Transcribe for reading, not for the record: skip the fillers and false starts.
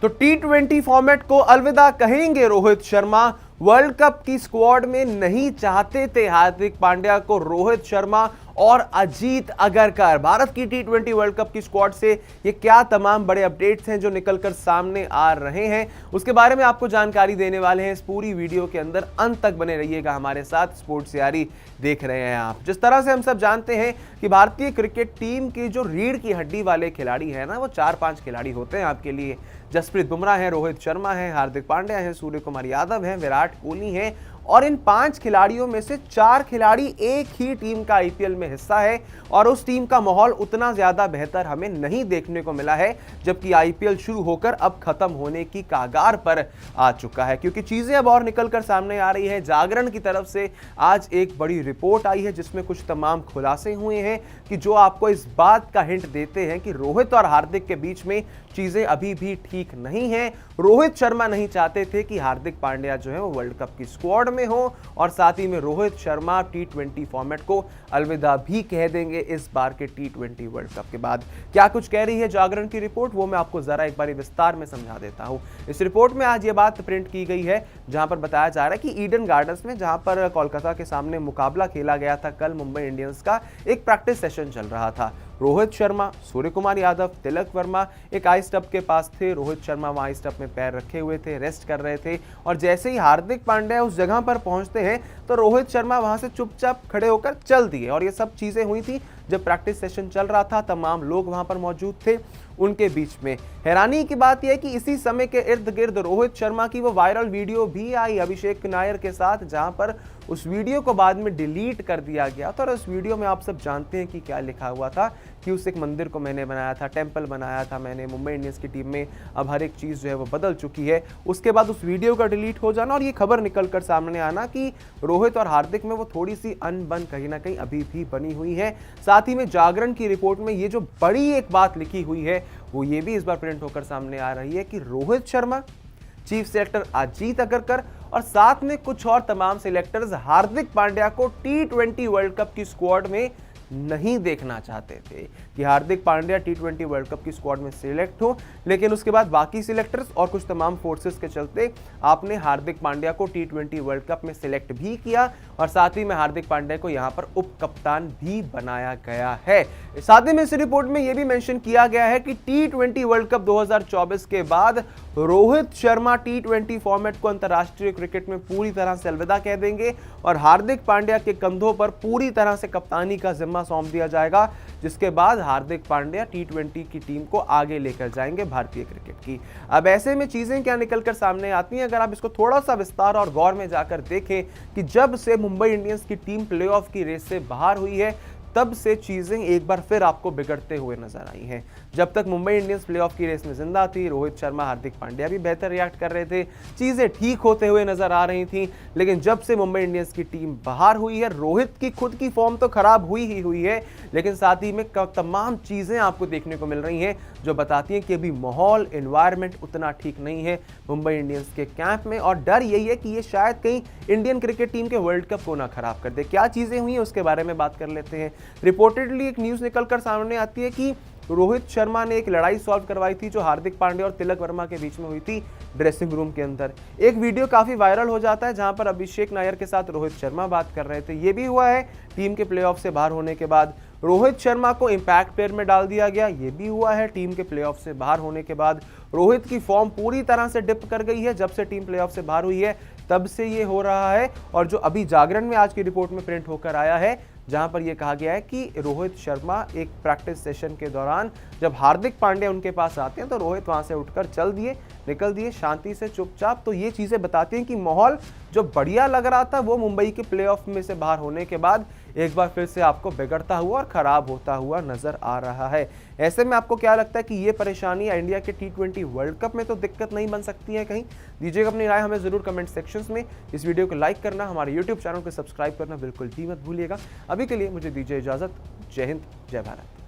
तो टी20 फॉर्मेट को अलविदा कहेंगे रोहित शर्मा। वर्ल्ड कप की स्क्वाड में नहीं चाहते थे हार्दिक पांड्या को रोहित शर्मा और अजीत अगरकर। भारत की टी20 वर्ल्ड कप की स्क्वाड से ये क्या तमाम बड़े अपडेट्स हैं जो निकलकर सामने आ रहे हैं, उसके बारे में आपको जानकारी देने वाले हैं इस पूरी वीडियो के अंदर। अंत तक बने रहिएगा हमारे साथ। स्पोर्ट्स यारी देख रहे हैं आप। जिस तरह से हम सब जानते हैं कि भारतीय क्रिकेट टीम की जो रीढ़ की हड्डी वाले खिलाड़ी है ना, वो 4-5 खिलाड़ी होते हैं आपके लिए। जसप्रीत बुमराह है, रोहित शर्मा है, हार्दिक पांड्या है, सूर्य कुमार यादव है, विराट कोहली है, और इन 5 खिलाड़ियों में से 4 खिलाड़ी एक ही टीम का आईपीएल में हिस्सा है और उस टीम का माहौल उतना ज्यादा बेहतर हमें नहीं देखने को मिला है, जबकि आईपीएल शुरू होकर अब खत्म होने की कगार पर आ चुका है। क्योंकि चीजें अब और निकलकर सामने आ रही है। जागरण की तरफ से आज एक बड़ी रिपोर्ट आई है जिसमें कुछ तमाम खुलासे हुए हैं कि जो आपको इस बात का हिंट देते हैं कि रोहित और हार्दिक के बीच में चीजें अभी भी ठीक नहीं है। रोहित शर्मा नहीं चाहते थे कि हार्दिक पांड्या जो है वो वर्ल्ड कप की स्क्वाड में हो, और साथ ही में रोहित शर्मा टी20 फॉर्मेट को अलविदा भी कह देंगे इस बार के टी20 वर्ल्ड कप के बाद। क्या कुछ कह रही है जागरण की रिपोर्ट, वो मैं आपको जरा एक बार विस्तार में समझा देता हूं। इस रिपोर्ट में आज ये बात प्रिंट की गई है जहां पर बताया जा रहा है कि ईडन गार्डन्स में, जहां पर कोलकाता के सामने मुकाबला खेला गया था कल मुंबई इंडियंस का, एक प्रैक्टिस सेशन चल रहा था। रोहित शर्मा, सूर्य कुमार यादव, तिलक वर्मा एक आइस टब के पास थे। रोहित शर्मा वहां आइस टब में पैर रखे हुए थे, रेस्ट कर रहे थे, और जैसे ही हार्दिक पांड्या उस जगह पर पहुंचते हैं तो रोहित शर्मा वहां से चुपचाप खड़े होकर चल दिए। और ये सब चीजें हुई थी जब प्रैक्टिस सेशन चल रहा था, तमाम लोग वहां पर मौजूद थे उनके बीच में। हैरानी की बात यह है कि इसी समय के इर्द गिर्द रोहित शर्मा की वो वायरल वीडियो भी आई अभिषेक नायर के साथ, जहां पर उस वीडियो को बाद में डिलीट कर दिया गया था। और उस वीडियो में आप सब जानते हैं कि क्या लिखा हुआ था कि उस एक मंदिर को मैंने बनाया था, टेंपल बनाया था मैंने, मुंबई इंडियंस की टीम में अब हर एक चीज़ जो है वो बदल चुकी है। उसके बाद उस वीडियो का डिलीट हो जाना और ये खबर निकल कर सामने आना कि रोहित और हार्दिक में वो थोड़ी सी अनबन कहीं ना कहीं अभी भी बनी हुई है। साथ ही में जागरण की रिपोर्ट में ये जो बड़ी एक बात लिखी हुई है वो ये भी इस बार प्रिंट होकर सामने आ रही है कि रोहित शर्मा, चीफ सेलेक्टर अजीत अगरकर और साथ में कुछ और तमाम सिलेक्टर्स हार्दिक पांड्या को टी20 वर्ल्ड कप की स्क्वाड में नहीं देखना चाहते थे कि हार्दिक पांड्या टी20 वर्ल्ड कप की स्क्वाड में सिलेक्ट हो। लेकिन उसके बाद बाकी सिलेक्टर्स और कुछ तमाम फोर्सेस के चलते आपने हार्दिक पांड्या को टी20 वर्ल्ड कप में सिलेक्ट भी किया, और साथ ही में हार्दिक पांड्या को यहां पर उप कप्तान भी बनाया गया है। साथ ही में इस रिपोर्ट में यह भी मेंशन किया गया है कि टी20 वर्ल्ड कप 2024 के बाद रोहित शर्मा टी20 फॉर्मेट को अंतरराष्ट्रीय क्रिकेट में पूरी तरह से अलविदा कह देंगे और हार्दिक पांड्या के कंधों पर पूरी तरह से कप्तानी का जिम्मा सौंप दिया जाएगा, जिसके बाद हार्दिक पांड्या टी20 की टीम को आगे लेकर जाएंगे भारतीय क्रिकेट की। अब ऐसे में चीजें क्या निकलकर सामने आती हैं, अगर आप इसको थोड़ा सा विस्तार और गौर में जाकर देखें कि जब से मुंबई इंडियंस की टीम प्लेऑफ की रेस से बाहर हुई है तब से चीजें एक बार फिर आपको बिगड़ते हुए नजर आई हैं। जब तक मुंबई इंडियंस प्लेऑफ की रेस में जिंदा थी, रोहित शर्मा, हार्दिक पांड्या भी बेहतर रिएक्ट कर रहे थे, चीजें ठीक होते हुए नजर आ रही थी। लेकिन जब से मुंबई इंडियंस की टीम बाहर हुई है, रोहित की खुद की फॉर्म तो खराब हुई ही हुई है, लेकिन साथ ही में तमाम चीजें आपको देखने को मिल रही हैं जो बताती हैं कि अभी माहौल, एनवायरनमेंट उतना ठीक नहीं है मुंबई इंडियंस के कैंप में। और डर यही है कि ये शायद कहीं इंडियन क्रिकेट टीम के वर्ल्ड कप को ना खराब कर दे। क्या चीजें हुई हैं उसके बारे में बात कर लेते हैं। रिपोर्टेडली एक न्यूज निकलकर सामने आती है कि रोहित शर्मा ने एक लड़ाई सॉल्व करवाई थी जो हार्दिक पांड्या और तिलक वर्मा के बीच में हुई थी ड्रेसिंग रूम के अंदर। एक वीडियो काफी वायरल हो जाता है जहां पर अभिषेक नायर के साथ रोहित शर्मा बात कर रहे थे। ये भी हुआ है टीम के प्लेऑफ से बाहर होने के बाद रोहित शर्मा को इंपैक्ट प्लेयर में डाल दिया गया। ये भी हुआ है टीम के प्लेऑफ से बाहर होने के बाद रोहित की फॉर्म पूरी तरह से डिप कर गई है। जब से टीम प्लेऑफ से बाहर हुई है तब से ये हो रहा है। और जो अभी जागरण में आज की रिपोर्ट में प्रिंट होकर आया है, जहां पर यह कहा गया है कि रोहित शर्मा एक प्रैक्टिस सेशन के दौरान जब हार्दिक पांड्या उनके पास आते हैं तो रोहित वहां से उठकर चल दिए, निकल दिए शांति से, चुपचाप। तो ये चीजें बताती हैं कि माहौल जो बढ़िया लग रहा था वो मुंबई के प्लेऑफ में से बाहर होने के बाद एक बार फिर से आपको बिगड़ता हुआ और खराब होता हुआ नजर आ रहा है। ऐसे में आपको क्या लगता है कि ये परेशानी इंडिया के टी20 वर्ल्ड कप में तो दिक्कत नहीं बन सकती है कहीं? दीजिएगा अपनी राय हमें जरूर कमेंट सेक्शंस में। इस वीडियो को लाइक करना, हमारे यूट्यूब चैनल को सब्सक्राइब करना बिल्कुल भी मत भूलिएगा। अभी के लिए मुझे दीजिए इजाजत। जय हिंद, जय भारत।